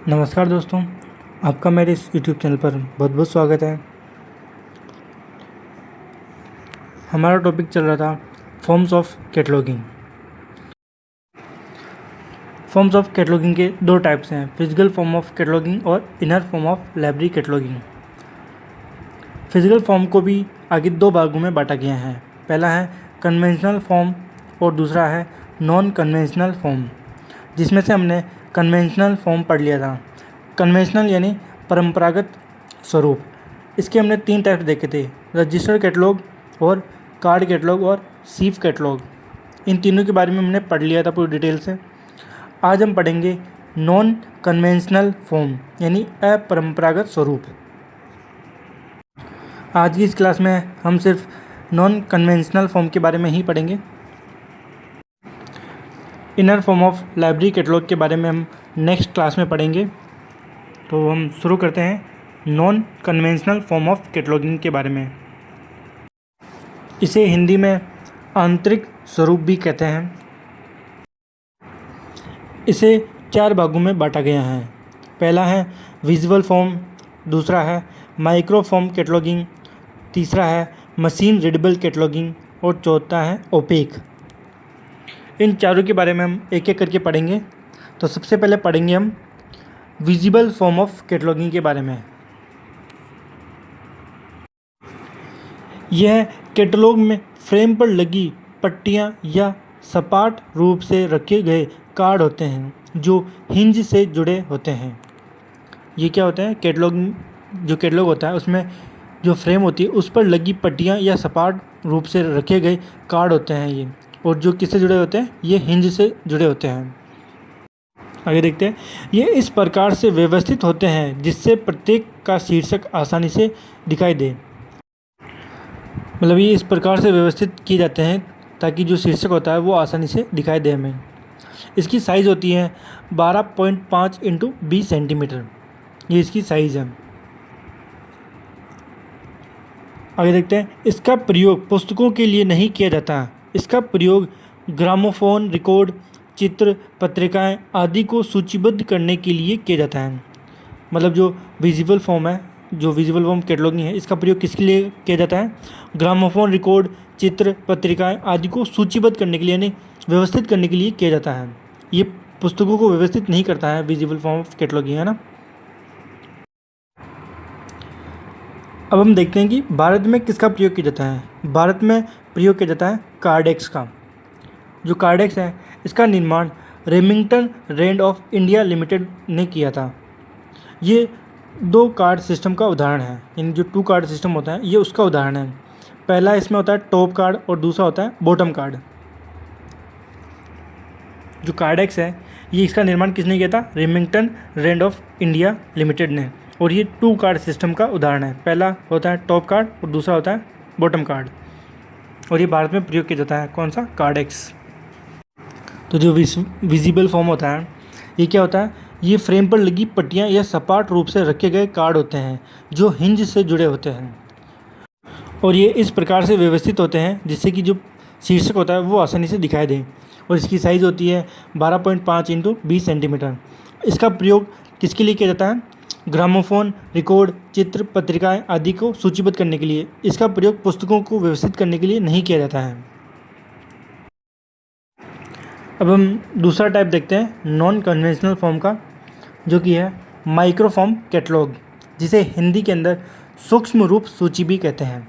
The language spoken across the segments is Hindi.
नमस्कार दोस्तों, आपका मेरे इस YouTube चैनल पर बहुत बहुत स्वागत है। हमारा टॉपिक चल रहा था forms of cataloguing. Forms of cataloguing के दो टाइप्स हैं, फिजिकल फॉर्म ऑफ कैटलॉगिंग और inner form of library cataloguing. Physical form को भी आगे दो भागों में बांटा गया है। पहला है कन्वेंशनल फॉर्म और दूसरा है नॉन कन्वेंशनल फॉर्म, जिसमें से हमने कन्वेंशनल फॉर्म पढ़ लिया था। कन्वेंशनल यानी परंपरागत स्वरूप। इसके हमने तीन टाइप देखे थे, रजिस्टर्ड कैटलॉग और कार्ड कैटलॉग और सीफ कैटलॉग। इन तीनों के बारे में हमने पढ़ लिया था पूरी डिटेल से। आज हम पढ़ेंगे नॉन कन्वेंशनल फॉर्म यानी अपरंपरागत स्वरूप। आज की इस क्लास में हम सिर्फ नॉन कन्वेंशनल फॉर्म के बारे में ही पढ़ेंगे। Inner form of library catalogue के बारे में हम नेक्स्ट क्लास में पढ़ेंगे। तो हम शुरू करते हैं non conventional form of cataloguing के बारे में। इसे हिंदी में आंतरिक स्वरूप भी कहते हैं। इसे चार भागों में बांटा गया है। पहला है विजुअल फॉर्म, दूसरा है माइक्रो फॉर्म कैटलॉगिंग, तीसरा है मशीन रीडेबल कैटलॉगिंग और चौथा है ओपेक। इन चारों के बारे में हम एक एक करके पढ़ेंगे। तो सबसे पहले पढ़ेंगे हम विजिबल फॉर्म ऑफ कैटलॉगिंग के बारे में। यह कैटलॉग में फ्रेम पर लगी पट्टियां या सपाट रूप से रखे गए कार्ड होते हैं जो हिंज से जुड़े होते हैं। ये क्या होता है, जो कैटलॉग होता है उसमें जो फ्रेम होती है उस पर लगी पट्टियां या सपाट रूप से रखे गए कार्ड होते हैं ये, और जो किससे जुड़े होते हैं, ये हिंज से जुड़े होते हैं। आगे देखते हैं। ये इस प्रकार से व्यवस्थित होते हैं जिससे प्रत्येक का शीर्षक आसानी से दिखाई दे। मतलब ये इस प्रकार से व्यवस्थित किए जाते हैं ताकि जो शीर्षक होता है वो आसानी से दिखाई दे हमें। इसकी साइज़ होती है 12.5 × 20 सेंटीमीटर, ये इसकी साइज़ है। आगे देखते हैं। इसका प्रयोग पुस्तकों के लिए नहीं किया जाता। इसका प्रयोग ग्रामोफोन, रिकॉर्ड, चित्र, पत्रिकाएं आदि को सूचीबद्ध करने के लिए किया जाता है। मतलब जो विजिबल फॉर्म है, जो विजिबल फॉर्म कैटलॉगिंग है, इसका प्रयोग किसके लिए किया जाता है, ग्रामोफोन, रिकॉर्ड, चित्र, पत्रिकाएं आदि को सूचीबद्ध करने के लिए यानी व्यवस्थित करने के लिए किया जाता है। ये पुस्तकों को व्यवस्थित नहीं करता है विजिबल फॉर्म ऑफ कैटलॉगिंग, है ना। अब हम देखते हैं कि भारत में किसका प्रयोग किया जाता है। भारत में प्रयोग किया जाता है कार्डेक्स का। जो कार्डेक्स है इसका निर्माण Remington Rand of India Limited ने किया था। ये दो कार्ड सिस्टम का उदाहरण है, यानी जो 2 कार्ड सिस्टम होता है ये उसका उदाहरण है। पहला इसमें होता है टॉप कार्ड और दूसरा होता है बॉटम कार्ड। जो कार्डेक्स है ये इसका निर्माण किसने किया था, Remington Rand of India Limited ने, और ये 2 कार्ड सिस्टम का उदाहरण है। पहला होता है टॉप कार्ड और दूसरा होता है बॉटम कार्ड, और ये भारत में प्रयोग किया जाता है। कौन सा, कार्डेक्स। तो जो विजिबल फॉर्म होता है ये क्या होता है, ये फ्रेम पर लगी पट्टियां या सपाट रूप से रखे गए कार्ड होते हैं जो हिंज से जुड़े होते हैं, और ये इस प्रकार से व्यवस्थित होते हैं जिससे कि जो शीर्षक होता है वो आसानी से दिखाई दे। और इसकी साइज़ होती है 12.5 × 20 सेंटीमीटर। इसका प्रयोग किसके लिए किया जाता है, ग्रामोफोन, रिकॉर्ड, चित्र, पत्रिकाएं आदि को सूचीबद्ध करने के लिए। इसका प्रयोग पुस्तकों को व्यवस्थित करने के लिए नहीं किया जाता है। अब हम दूसरा टाइप देखते हैं नॉन कन्वेंशनल फॉर्म का, जो कि है माइक्रो फॉर्म कैटलॉग, जिसे हिंदी के अंदर सूक्ष्म रूप सूची भी कहते हैं।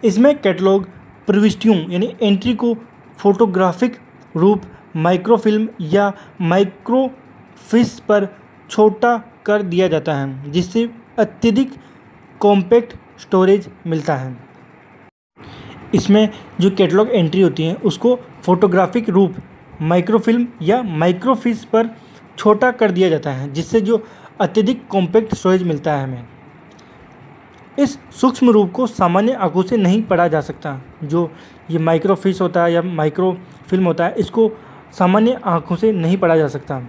इसमें कैटलॉग प्रविष्टियों यानी एंट्री को फोटोग्राफिक रूप माइक्रोफिल्म या माइक्रोफिश पर छोटा कर दिया जाता है, जिससे अत्यधिक कॉम्पैक्ट स्टोरेज मिलता है। इसमें जो कैटलॉग एंट्री होती है उसको फोटोग्राफिक रूप माइक्रोफिल्म या माइक्रोफिश पर छोटा कर दिया जाता है, जिससे जो अत्यधिक कॉम्पैक्ट स्टोरेज मिलता है हमें। इस सूक्ष्म रूप को सामान्य आंखों से नहीं पढ़ा जा सकता। जो ये माइक्रोफिश होता है या माइक्रोफिल्म होता है, इसको सामान्य आंखों से नहीं पढ़ा जा सकता।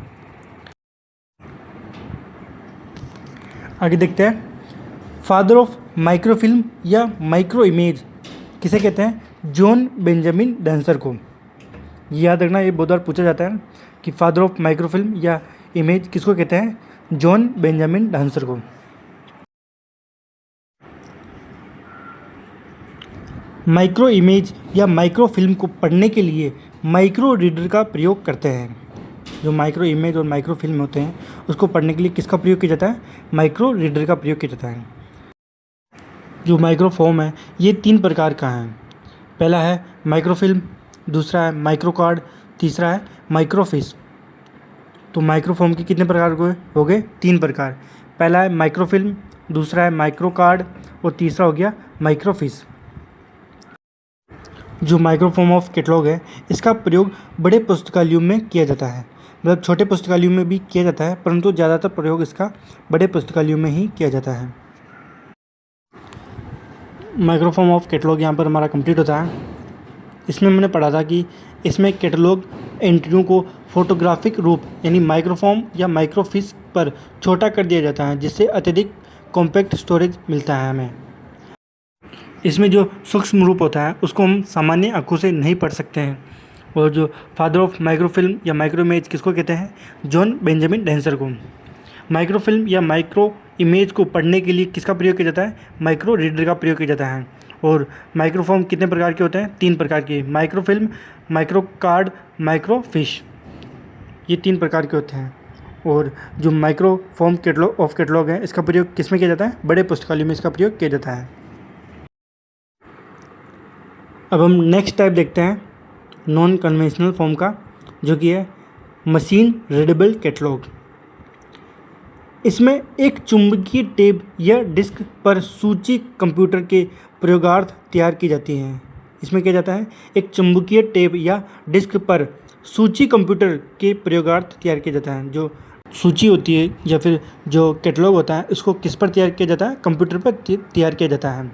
आगे देखते हैं। फादर ऑफ माइक्रोफिल्म या माइक्रो इमेज किसे कहते हैं, जॉन बेंजामिन डेंसर को। याद रखना, ये बहुत बार पूछा जाता है कि फादर ऑफ माइक्रोफिल्म या इमेज किसको कहते हैं? जॉन बेंजामिन डांसर को। माइक्रो इमेज या माइक्रो फिल्म को पढ़ने के लिए माइक्रो रीडर का प्रयोग करते हैं। जो माइक्रो इमेज और माइक्रो फिल्म होते हैं उसको पढ़ने के लिए किसका प्रयोग किया जाता है? माइक्रो रीडर का प्रयोग किया जाता है। जो माइक्रोफॉर्म है ये 3 प्रकार का है। पहला है माइक्रोफिल्म, दूसरा है माइक्रो कार्ड, तीसरा है माइक्रोफिश। तो माइक्रोफॉर्म के कितने प्रकार हो गए? 3 प्रकार। पहला है माइक्रोफिल्म, दूसरा है माइक्रो कार्ड और तीसरा हो गया माइक्रोफिश। जो माइक्रोफॉर्म ऑफ कैटलॉग है इसका प्रयोग बड़े पुस्तकालयों में किया जाता है, मतलब छोटे पुस्तकालयों में भी किया जाता है, परंतु ज़्यादातर प्रयोग इसका बड़े पुस्तकालयों में ही किया जाता है। माइक्रोफॉर्म ऑफ कैटलॉग यहाँ पर हमारा कंप्लीट होता है। इसमें हमने पढ़ा था कि इसमें कैटलॉग एंट्रियों को फोटोग्राफिक रूप यानी माइक्रोफॉर्म या माइक्रोफिश पर छोटा कर दिया जाता है, जिससे अत्यधिक कॉम्पैक्ट स्टोरेज मिलता है हमें। इसमें जो सूक्ष्म रूप होता है उसको हम सामान्य आंखों से नहीं पढ़ सकते हैं। और जो फादर ऑफ माइक्रोफिल्म या माइक्रो इमेज किसको कहते हैं? जॉन बेंजामिन डांसर को। माइक्रोफिल्म या माइक्रो इमेज को पढ़ने के लिए किसका प्रयोग किया जाता है? माइक्रो रीडर का प्रयोग किया जाता है। और माइक्रोफॉर्म कितने प्रकार के होते हैं? 3 प्रकार के। माइक्रोफिल्म, माइक्रो कार्ड, माइक्रोफिश, ये 3 प्रकार के होते हैं। और जो माइक्रोफॉर्म कैटलॉग है इसका प्रयोग किस में किया जाता है? बड़े पुस्तकालयों में इसका प्रयोग किया जाता है। अब हम नेक्स्ट टाइप देखते हैं नॉन कन्वेंशनल फॉर्म का, जो कि है मशीन रीडेबल कैटलॉग। इसमें एक चुंबकीय टेप या डिस्क पर सूची कंप्यूटर के प्रयोगार्थ तैयार की जाती हैं। इसमें क्या जाता है? एक चुंबकीय टेप या डिस्क पर सूची कंप्यूटर के प्रयोगार्थ तैयार किया जाता है। जो सूची होती है या फिर जो कैटलॉग होता है उसको किस पर तैयार किया जाता है? कंप्यूटर पर तैयार किया जाता है।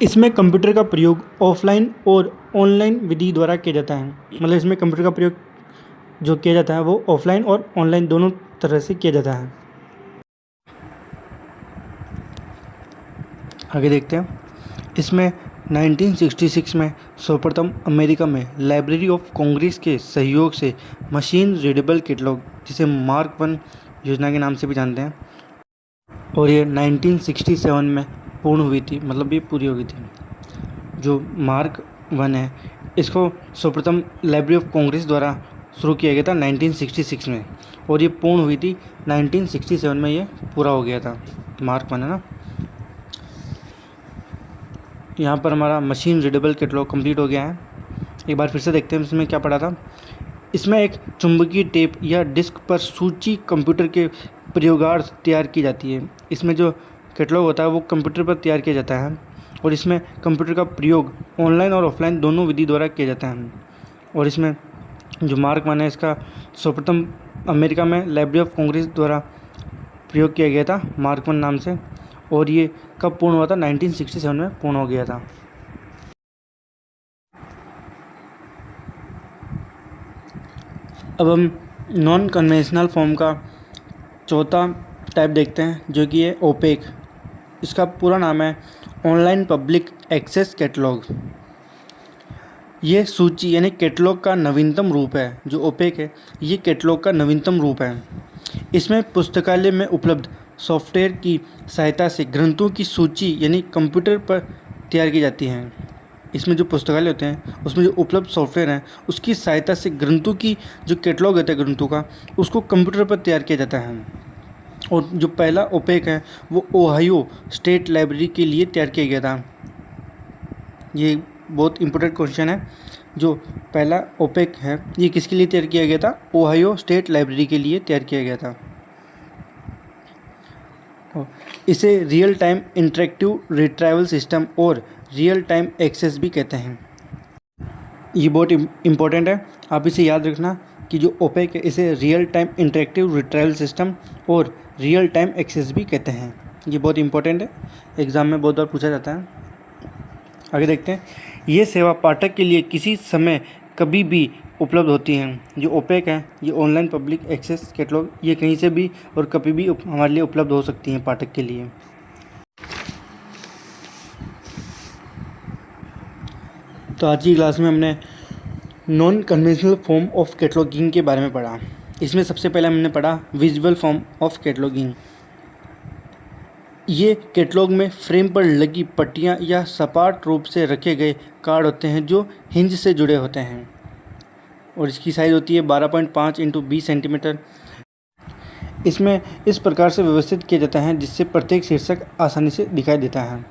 इसमें कंप्यूटर का प्रयोग ऑफलाइन और ऑनलाइन विधि द्वारा किया जाता है। मतलब इसमें कंप्यूटर का प्रयोग जो किया जाता है वो ऑफलाइन और ऑनलाइन दोनों तरह से किया जाता है। आगे देखते हैं। इसमें 1966 में सर्वप्रथम अमेरिका में लाइब्रेरी ऑफ कांग्रेस के सहयोग से मशीन रीडेबल कैटलॉग, जिसे मार्क 1 योजना के नाम से भी जानते हैं, और ये 1967 में पूर्ण हुई थी, मतलब ये पूरी हो गई थी। जो मार्क 1 है इसको सर्वप्रथम लाइब्रेरी ऑफ कांग्रेस द्वारा शुरू किया गया था 1966 में, और ये पूर्ण हुई थी 1967 में, ये पूरा हो गया था मार्क 1 है ना। यहाँ पर हमारा मशीन रीडेबल कैटलॉग कंप्लीट हो गया है। एक बार फिर से देखते हैं इसमें क्या पढ़ा था। इसमें एक चुंबकीय टेप या डिस्क पर सूची कंप्यूटर के प्रयोगार्थ तैयार की जाती है। इसमें जो कैटलॉग होता है वो कंप्यूटर पर तैयार किया जाता है, और इसमें कंप्यूटर का प्रयोग ऑनलाइन और ऑफलाइन दोनों विधि द्वारा किया जाता है। और इसमें जो मार्क 1 है इसका सर्वप्रथम अमेरिका में लाइब्रेरी ऑफ कांग्रेस द्वारा प्रयोग किया गया था मार्क 1 नाम से, और ये कब पूर्ण हुआ था? 1967 में पूर्ण हो गया था। अब हम नॉन कन्वेंशनल फॉर्म का चौथा टाइप देखते हैं, जो कि है ओपेक। इसका पूरा नाम है ऑनलाइन पब्लिक एक्सेस कैटलॉग। ये सूची यानी कैटलॉग का नवीनतम रूप है। जो ओपेक है ये कैटलॉग का नवीनतम रूप है। इसमें पुस्तकालय में उपलब्ध सॉफ्टवेयर की सहायता से ग्रंथों की सूची यानी कंप्यूटर पर तैयार की जाती हैं। इसमें जो पुस्तकालय होते हैं उसमें जो उपलब्ध सॉफ्टवेयर हैं उसकी सहायता से ग्रंथों की जो कैटलॉग होता है ग्रंथों का, उसको कंप्यूटर पर तैयार किया जाता है। और जो पहला ओपेक है वो ओहायो स्टेट लाइब्रेरी के लिए तैयार किया गया था। ये बहुत इंपॉर्टेंट क्वेश्चन है। जो पहला ओपेक है ये किसके लिए तैयार किया गया था? ओहायो स्टेट लाइब्रेरी के लिए तैयार किया गया था। इसे real time interactive retrieval system और रियल टाइम एक्सेस भी कहते हैं। ये बहुत इम्पोर्टेंट है, आप इसे याद रखना कि जो ओपेक है इसे real time interactive retrieval system और रियल टाइम एक्सेस भी कहते हैं। ये बहुत इंपॉर्टेंट है, एग्ज़ाम में बहुत बार पूछा जाता है। आगे देखते हैं। ये सेवा पाठक के लिए किसी समय कभी भी उपलब्ध होती हैं। जो ओपेक है ये ऑनलाइन पब्लिक एक्सेस कैटलॉग, ये कहीं से भी और कभी भी हमारे लिए उपलब्ध हो सकती हैं पाठक के लिए। तो आज की क्लास में हमने non conventional form of cataloguing के बारे में पढ़ा। इसमें सबसे पहले हमने पढ़ा विजुअल फॉर्म ऑफ कैटलॉगिंग। ये कैटलॉग में फ्रेम पर लगी पट्टियाँ या सपाट रूप से रखे गए कार्ड होते हैं जो हिंज से जुड़े होते हैं, और इसकी साइज़ होती है 12.5 × 20 सेंटीमीटर। इसमें इस प्रकार से व्यवस्थित किया जाता है जिससे प्रत्येक शीर्षक आसानी से दिखाई देता है,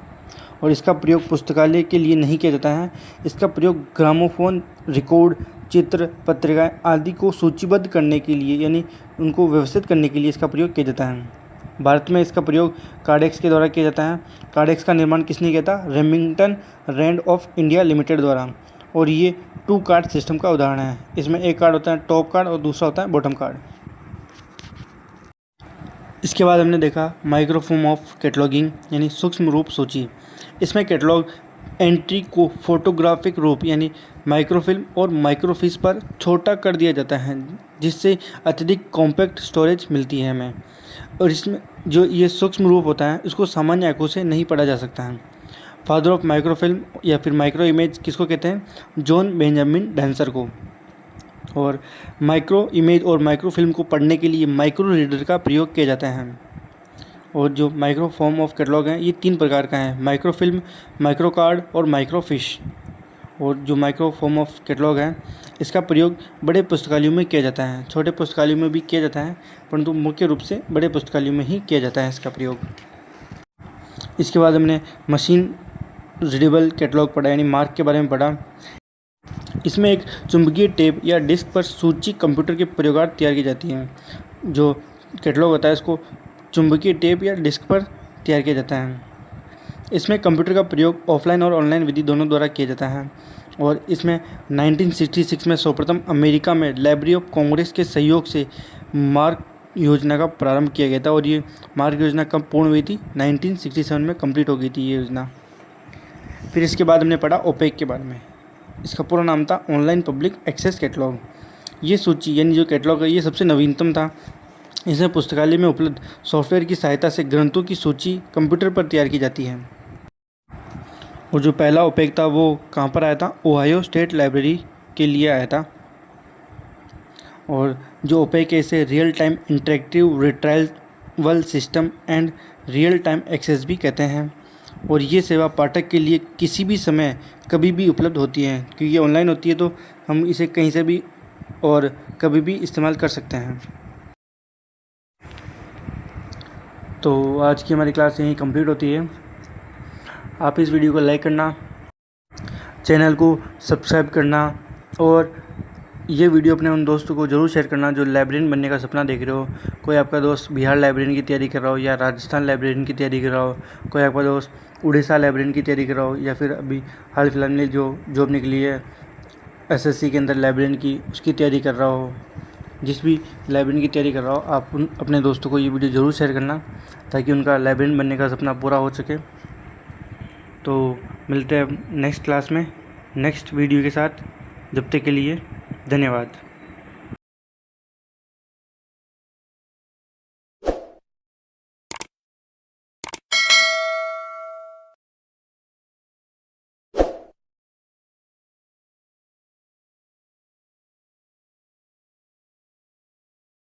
और इसका प्रयोग पुस्तकालय के लिए नहीं किया जाता है। इसका प्रयोग ग्रामोफोन, रिकॉर्ड, चित्र, पत्रिकाएँ आदि को सूचीबद्ध करने के लिए, यानी उनको व्यवस्थित करने के लिए इसका प्रयोग किया जाता है। भारत में इसका प्रयोग कार्डेक्स के द्वारा किया जाता है। कार्डेक्स का निर्माण किसने किया था? Remington Rand of India Limited द्वारा, और ये 2 कार्ड सिस्टम का उदाहरण है। इसमें एक कार्ड होता है टॉप कार्ड और दूसरा होता है बॉटम कार्ड। इसके बाद हमने देखा माइक्रोफॉर्म ऑफ कैटलॉगिंग यानी सूक्ष्म रूप सूची। इसमें कैटलॉग एंट्री को फोटोग्राफिक रूप यानी माइक्रोफिल्म और माइक्रोफिश पर छोटा कर दिया जाता है, जिससे अत्यधिक कॉम्पैक्ट स्टोरेज मिलती है हमें। और इसमें जो ये सूक्ष्म रूप होता है इसको सामान्य आंखों से नहीं पढ़ा जा सकता है। फादर ऑफ माइक्रोफिल्म या फिर माइक्रो इमेज किसको कहते हैं? जॉन बेंजामिन डेंसर को। और माइक्रो इमेज और माइक्रो फिल्म को पढ़ने के लिए माइक्रो रीडर का प्रयोग किया जाता है। और जो माइक्रो फॉर्म ऑफ कैटलॉग हैं ये 3 प्रकार का है, माइक्रो फिल्म, माइक्रो कार्ड और माइक्रो फिश। और जो माइक्रो फॉर्म ऑफ कैटलॉग है इसका प्रयोग बड़े पुस्तकालयों में किया जाता है, छोटे पुस्तकालयों में भी किया जाता है, परंतु मुख्य रूप से बड़े पुस्तकालयों में ही किया जाता है इसका प्रयोग। इसके बाद हमने मशीन रीडेबल कैटलॉग पढ़ा यानी मार्क के बारे में पढ़ा। इसमें एक चुंबकीय टेप या डिस्क पर सूची कंप्यूटर के प्रयोगार्थ तैयार की जाती है। जो कैटलॉग होता है इसको चुंबकीय टेप या डिस्क पर तैयार किया जाता है। इसमें कंप्यूटर का प्रयोग ऑफलाइन और ऑनलाइन विधि दोनों द्वारा किया जाता है। और इसमें 1966 में सर्वप्रथम अमेरिका में लाइब्रेरी ऑफ कांग्रेस के सहयोग से मार्क योजना का प्रारंभ किया गया था, और ये मार्क योजना कब पूर्ण हुई थी? 1967 में कंप्लीट हो गई थी ये योजना। फिर इसके बाद हमने पढ़ा ओपेक के बारे में। इसका पूरा नाम था ऑनलाइन पब्लिक एक्सेस कैटलॉग। ये सूची यानी जो कैटलॉग है ये सबसे नवीनतम था। इसमें पुस्तकालय में उपलब्ध सॉफ्टवेयर की सहायता से ग्रंथों की सूची कंप्यूटर पर तैयार की जाती है। और जो पहला ओपेक था वो कहाँ पर आया था? ओहायो स्टेट लाइब्रेरी के लिए आया था। और जो ओपेक है इसे real time interactive retrieval system and real time access भी कहते हैं। और ये सेवा पाठक के लिए किसी भी समय कभी भी उपलब्ध होती है, क्योंकि ये ऑनलाइन होती है तो हम इसे कहीं से भी और कभी भी इस्तेमाल कर सकते हैं। तो आज की हमारी क्लास यहीं कंप्लीट होती है। आप इस वीडियो को लाइक करना, चैनल को सब्सक्राइब करना, और ये वीडियो अपने उन दोस्तों को ज़रूर शेयर करना जो लाइब्रेरियन बनने का सपना देख रहे हो। कोई आपका दोस्त बिहार लाइब्रेरियन की तैयारी कर रहा हो, या राजस्थान लाइब्रेरियन की तैयारी कर रहा हो, कोई आपका दोस्त उड़ीसा लाइब्रेरियन की तैयारी कर रहा हो, या फिर अभी हाल फिलहाल में जो जॉब निकली है एसएससी के अंदर लाइब्रेरियन की, उसकी तैयारी कर रहा हो। जिस भी लाइब्रेरियन की तैयारी कर रहा हो आप अपने दोस्तों को ये वीडियो ज़रूर शेयर करना, ताकि उनका लाइब्रेरियन बनने का सपना पूरा हो सके। तो मिलते हैं नेक्स्ट क्लास में नेक्स्ट वीडियो के साथ। जब तक के लिए धन्यवाद।